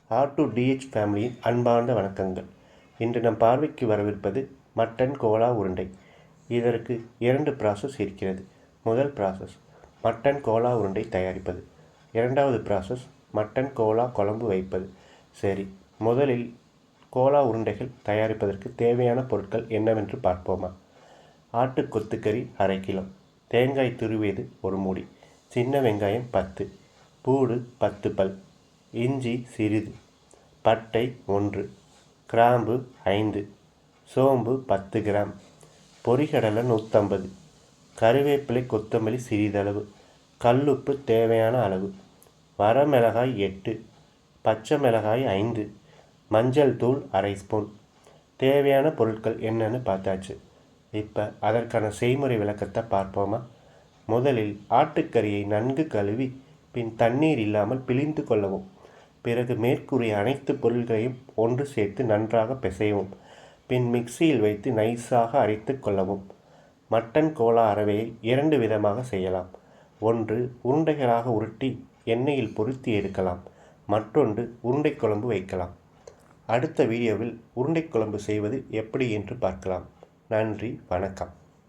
R2DH ஃபேமிலியின் அன்பார்ந்த வணக்கங்கள். இன்று நம் பார்வைக்கு வரவிருப்பது மட்டன் கோலா உருண்டை. இதற்கு 2 ப்ராசஸ் இருக்கிறது. முதல் ப்ராசஸ் மட்டன் கோலா உருண்டை தயாரிப்பது. இரண்டாவது ப்ராசஸ் மட்டன் கோலா குழம்பு வைப்பது. சரி, முதலில் கோலா உருண்டைகள் தயாரிப்பதற்கு தேவையான பொருட்கள் என்னவென்று பார்ப்போமா? ஆட்டு கொத்துக்கறி 1/2 கிலோ, தேங்காய் துருவியது 1 மூடி, சின்ன வெங்காயம் 10, பூடு 10 பல், இஞ்சி சிறிது, பட்டை 1, கிராம்பு 5, சோம்பு 10 கிராம், பொரிகடலை 150, கருவேப்பிலை கொத்தமல்லி சிறிதளவு, கல்லுப்பு தேவையான அளவு, வரமிளகாய் 8, பச்சை மிளகாய் 5, மஞ்சள் தூள் 1/2 ஸ்பூன். தேவையான பொருட்கள் என்னன்னு பார்த்தாச்சு. இப்போ அதற்கான செய்முறை விளக்கத்தை பார்ப்போமா? முதலில் ஆட்டுக்கறியை நன்கு கழுவி பின் தண்ணீர் இல்லாமல் பிழிந்து கொள்ளவும். பிறகு மேற்கூறிய அனைத்து பொருட்களையும் ஒன்று சேர்த்து நன்றாக பிசையவும். பின் மிக்சியில் வைத்து நைஸாக அரைத்து கொள்ளவும். மட்டன் கோலா அரவையை 2 விதமாக செய்யலாம். ஒன்று உருண்டைகளாக உருட்டி எண்ணெயில் பொரித்து எடுக்கலாம். மற்றொன்று உருண்டை குழம்பு வைக்கலாம். அடுத்த வீடியோவில் உருண்டை குழம்பு செய்வது எப்படி என்று பார்க்கலாம். நன்றி, வணக்கம்.